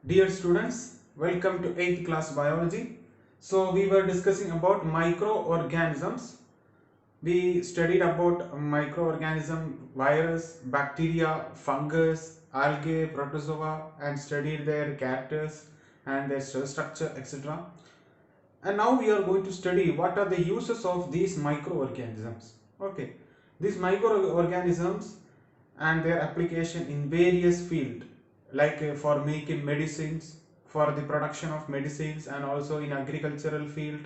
Dear students, welcome to 8th class biology. So we were discussing about microorganisms. We studied about microorganism, virus, bacteria, fungus, algae, protozoa and studied their characters and their cell structure, etc. And now we are going to study what are the uses of these microorganisms. Okay, these microorganisms and their application in various fields, like for making medicines, for the production of medicines, and also in agricultural field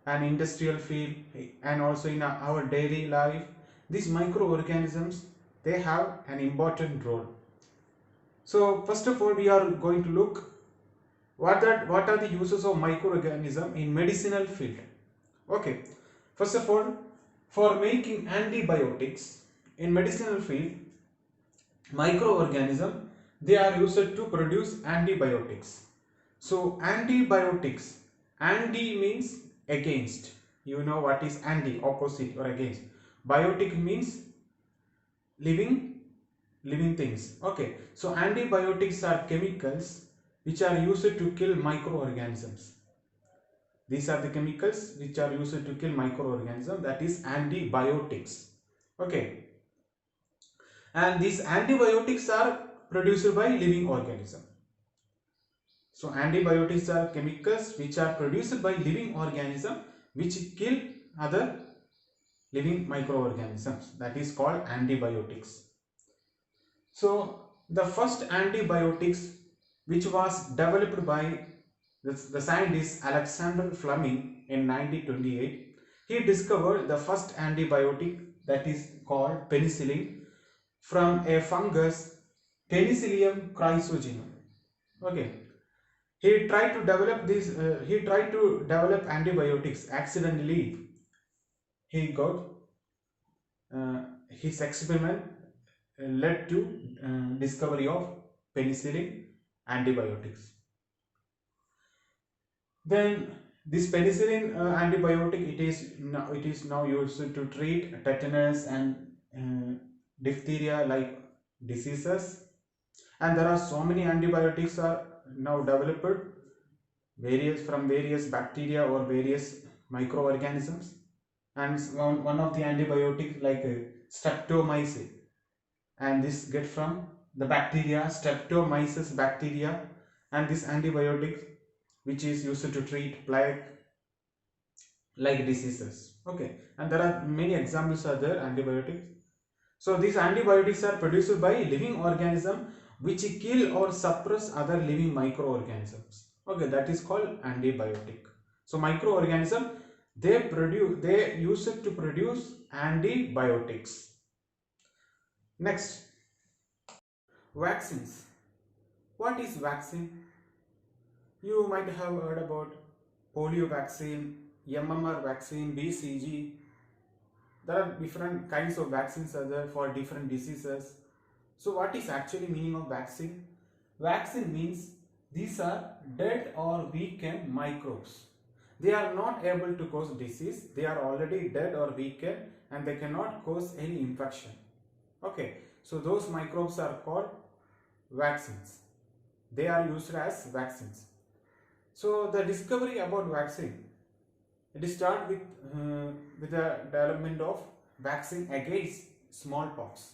and industrial field, and also in our daily life. These microorganisms, they have an important role. So first of all, we are going to look what are the uses of microorganism in medicinal field. Okay, first of all, for making antibiotics in medicinal field, microorganism, they are used to produce antibiotics. So antibiotics, anti means against, you know what is anti, opposite or against. Biotic means living things. Okay, so antibiotics are chemicals which are used to kill microorganisms. These are the chemicals which are used to kill microorganisms, that is antibiotics. Okay, and these antibiotics are produced by living organism. So antibiotics are chemicals which are produced by living organism which kill other living microorganisms, that is called antibiotics. So the first antibiotics which was developed by the scientist Alexander Fleming in 1928, he discovered the first antibiotic, that is called penicillin, from a fungus Penicillium chrysogenum. Okay, he tried to develop antibiotics. Accidentally he got his experiment led to discovery of penicillin antibiotics. Then this penicillin antibiotic, it is now used to treat tetanus and diphtheria like diseases. And there are so many antibiotics are now developed, various bacteria or various microorganisms. And one of the antibiotics like streptomycin, and this get from the bacteria Streptomyces bacteria. And this antibiotic which is used to treat plague like diseases. Okay, and there are many examples are there antibiotics. So these antibiotics are produced by living organism which kill or suppress other living microorganisms. Okay, that is called antibiotic. So microorganism, they use it to produce antibiotics. Next, vaccines. What is vaccine? You might have heard about polio vaccine, MMR vaccine, BCG. There are different kinds of vaccines are there for different diseases. So what is actually meaning of vaccine? Vaccine means these are dead or weakened microbes. They are not able to cause disease. They are already dead or weakened and they cannot cause any infection. Okay, so those microbes are called vaccines. They are used as vaccines. So the discovery about vaccine, it start with the development of vaccine against smallpox.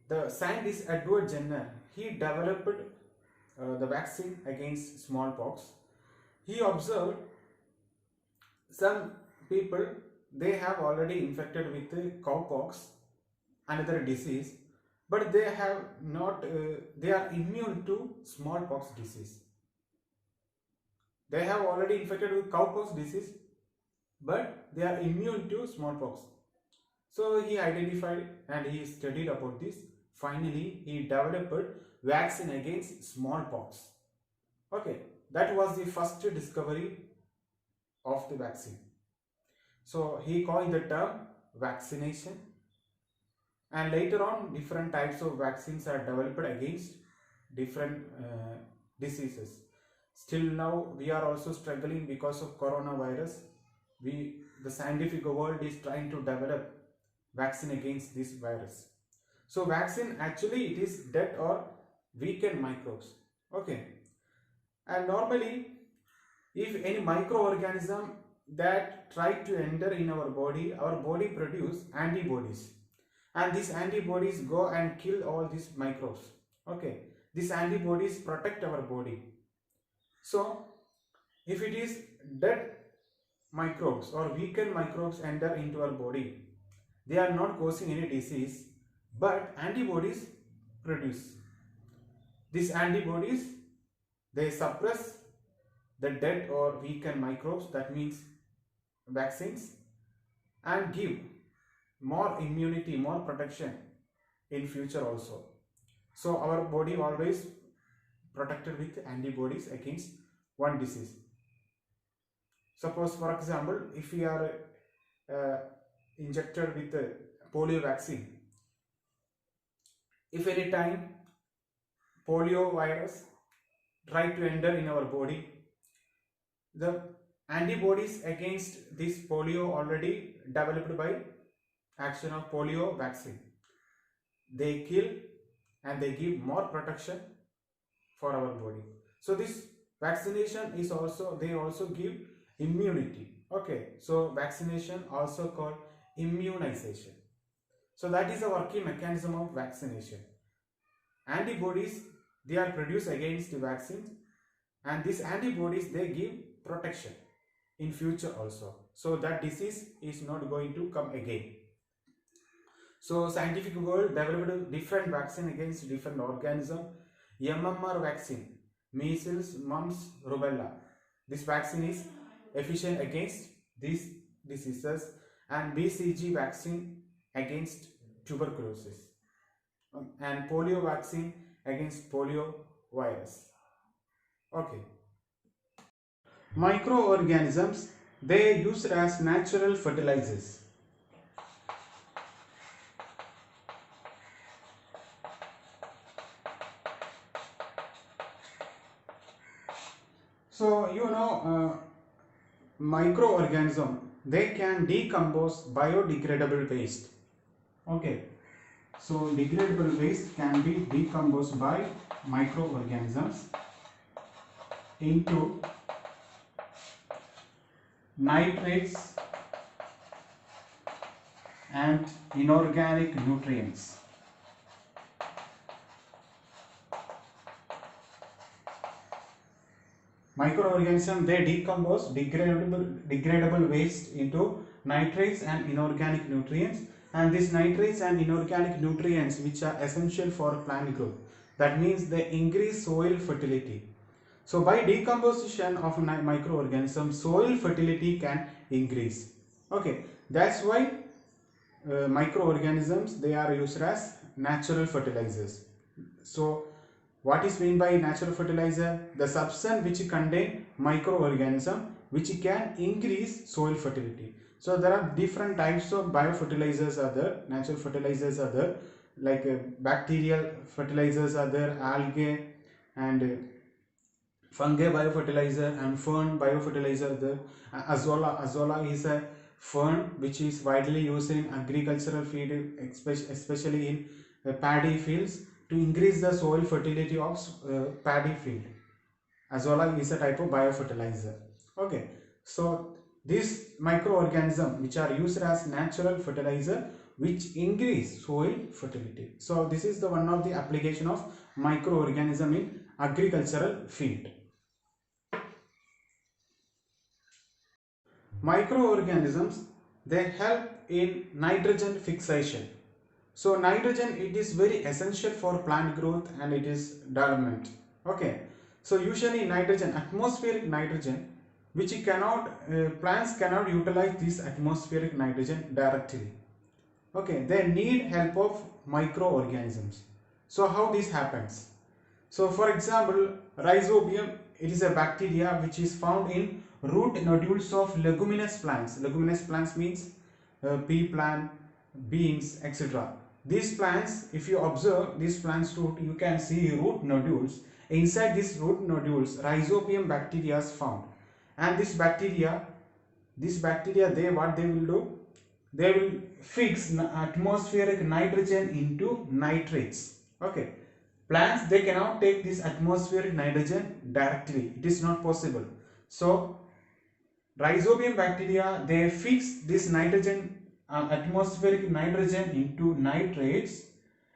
The scientist Edward Jenner, he developed the vaccine against smallpox. He observed some people, they have already infected with cowpox, another disease, but they have not they are immune to smallpox disease. They have already infected with cowpox disease, but they are immune to smallpox. So he identified and he studied about this. Finally, he developed vaccine against smallpox. Okay, that was the first discovery of the vaccine. So he coined the term vaccination, and later on different types of vaccines are developed against different diseases. Still now we are also struggling because of coronavirus. The scientific world is trying to develop vaccine against this virus. So vaccine actually it is dead or weakened microbes. Okay, And normally, if any microorganism that try to enter in our body produce antibodies, and these antibodies go and kill all these microbes. Okay, these antibodies protect our body. So if it is dead microbes or weakened microbes enter into our body, they are not causing any disease, but antibodies produce. These antibodies, they suppress the dead or weakened microbes, that means vaccines, and give more immunity, more protection in future also. So our body always protected with antibodies against one disease. Suppose, for example, if we are injected with a polio vaccine, if any time polio virus try to enter in our body, the antibodies against this polio already developed by action of polio vaccine, they kill and they give more protection for our body. So this vaccination is also, they also give immunity. Okay, so vaccination also called immunization. So that is the working mechanism of vaccination. Antibodies, they are produced against the vaccines, and these antibodies, they give protection in future also, so that disease is not going to come again. So scientific world developed different vaccine against different organism. MMR vaccine, measles, mumps, rubella. This vaccine is efficient against these diseases. And BCG vaccine against tuberculosis, and polio vaccine against polio virus. Okay. Microorganisms, they are used as natural fertilizers. So microorganism, they can decompose biodegradable waste. Okay, so degradable waste can be decomposed by microorganisms into nitrates and inorganic nutrients. Microorganisms, they decompose degradable waste into nitrates and inorganic nutrients, and these nitrates and inorganic nutrients, which are essential for plant growth, that means they increase soil fertility. So by decomposition of microorganisms, soil fertility can increase. Okay, that's why microorganisms, they are used as natural fertilizers. So what is meant by natural fertilizer? The substance which contain microorganism which can increase soil fertility. So there are different types of biofertilizers are there, natural fertilizers are there, like bacterial fertilizers are there, algae and fungi biofertilizer, and fern biofertilizer there. Azolla is a fern which is widely used in agricultural field, especially in paddy fields, to increase the soil fertility of paddy field. Azolla is a type of biofertilizer. Okay, so these microorganisms which are used as natural fertilizer which increase soil fertility. So this is the one of the application of microorganism in agricultural field. Microorganisms, they help in nitrogen fixation. So nitrogen, it is very essential for plant growth and it is development. Okay, so usually nitrogen, atmospheric nitrogen, which plants cannot utilize this atmospheric nitrogen directly. Okay, they need help of microorganisms. So how this happens? So for example, rhizobium, it is a bacteria which is found in root nodules of leguminous plants. Leguminous plants means pea plant, beans, etc. These plants, if you observe these plants root, you can see root nodules. Inside these root nodules, rhizobium bacteria is found. And this bacteria, what they will do? They will fix atmospheric nitrogen into nitrates. Okay, Plants, they cannot take this atmospheric nitrogen directly. It is not possible. So Rhizobium bacteria, they fix this nitrogen, atmospheric nitrogen into nitrates,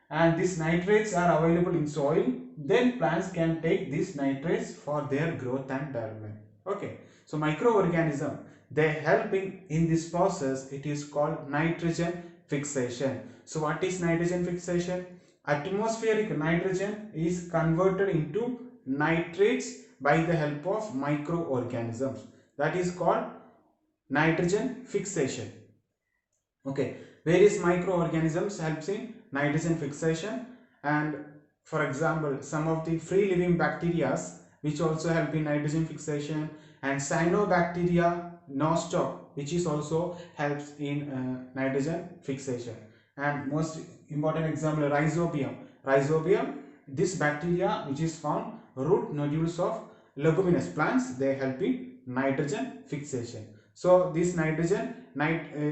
and these nitrates are available in soil. Then plants can take these nitrates for their growth and development. Okay, so microorganism, they help in this process. It is called nitrogen fixation. So what is nitrogen fixation? Atmospheric nitrogen is converted into nitrates by the help of microorganisms. That is called nitrogen fixation. Okay, various microorganisms helps in nitrogen fixation, and for example some of the free living bacteria which also help in nitrogen fixation, and cyanobacteria nostoc, which is also helps in nitrogen fixation. And most important example, rhizobium, this bacteria which is found root nodules of leguminous plants, they help in nitrogen fixation. So this nitrogen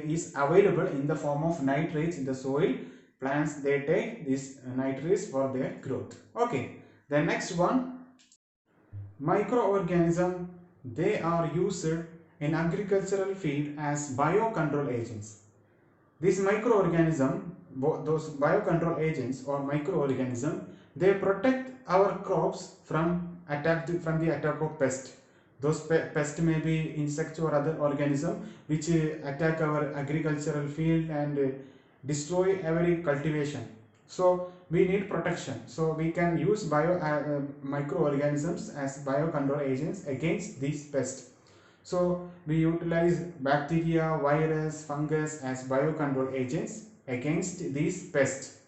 is available in the form of nitrates in the soil. Plants, they take these nitrates for their growth. Okay, the next one, microorganism, they are used in agricultural field as biocontrol agents. These microorganism, those biocontrol agents or microorganism, they protect our crops from the attack of pest. Those pest may be insects or other organism which attack our agricultural field and destroy every cultivation. So we need protection. So we can use microorganisms as biocontrol agents against these pests. So we utilize bacteria, virus, fungus as biocontrol agents against these pests.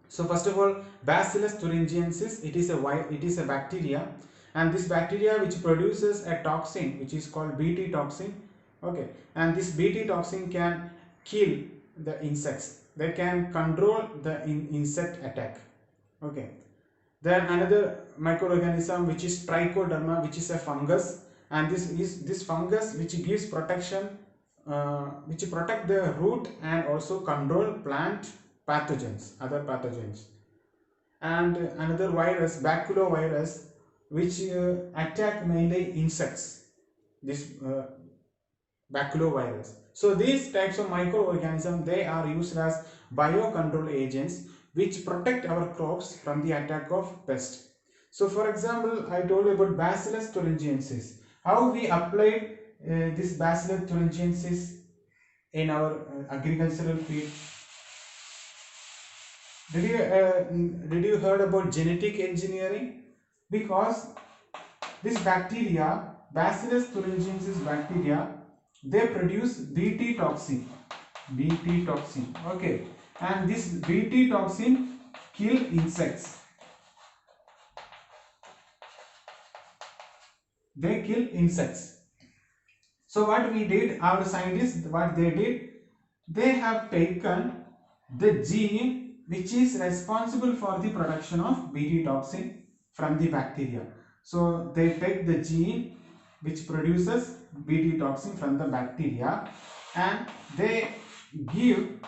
So first of all, Bacillus thuringiensis, it is a bacteria, and this bacteria which produces a toxin which is called Bt toxin. Okay, and this Bt toxin can kill the insects. They can control the insect attack. Okay, then another microorganism which is Trichoderma, which is a fungus, and this fungus which gives protection, which protect the root and also control plant pathogens, other pathogens. And another virus, baculovirus, which attack mainly insects, this baculovirus. So these types of microorganisms, they are used as biocontrol agents which protect our crops from the attack of pest. So for example, I told you about Bacillus thuringiensis. How we applied this Bacillus thuringiensis in our agricultural field? Did you heard about genetic engineering? Because this bacteria, Bacillus thuringiensis bacteria, they produce Bt toxin. Bt toxin. Okay, and this Bt toxin kill insects. They kill insects. So what we did, our scientists, what they did, they have taken the gene which is responsible for the production of Bt toxin from the bacteria. So they take the gene which produces Bt toxin from the bacteria, and they give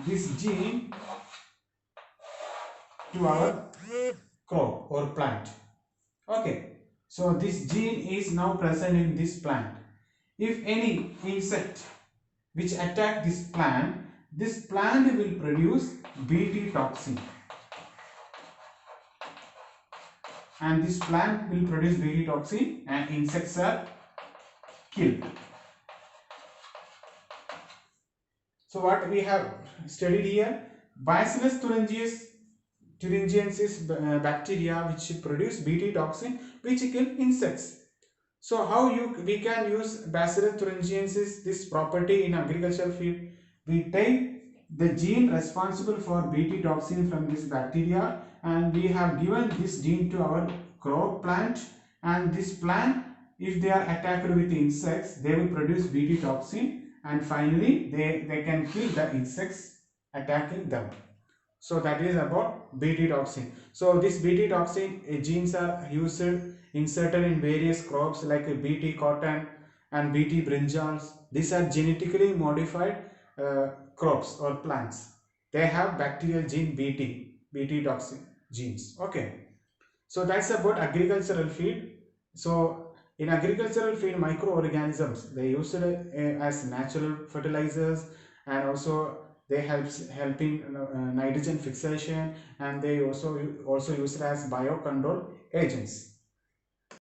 this gene to our crop or plant. Okay, so this gene is now present in this plant. If any insect which attack this plant will produce Bt toxin, and this plant will produce Bt toxin and insects are killed. So what we have studied here, Bacillus thuringiensis bacteria which produce Bt toxin which kill insects. So how we can use Bacillus thuringiensis, this property in agricultural field? We take the gene responsible for Bt toxin from this bacteria, and we have given this gene to our crop plant, and this plant, if they are attacked with insects, they will produce Bt toxin, and finally they can kill the insects attacking them. So that is about Bt toxin. So this Bt toxin genes are used, inserted in various crops like Bt cotton and Bt brinjals. These are genetically modified crops or plants. They have bacterial gene Bt toxin. genes. Okay, so that's about agricultural feed. So in agricultural feed, microorganisms they used as natural fertilizers, and also they helping nitrogen fixation, and they also used as biocontrol agents.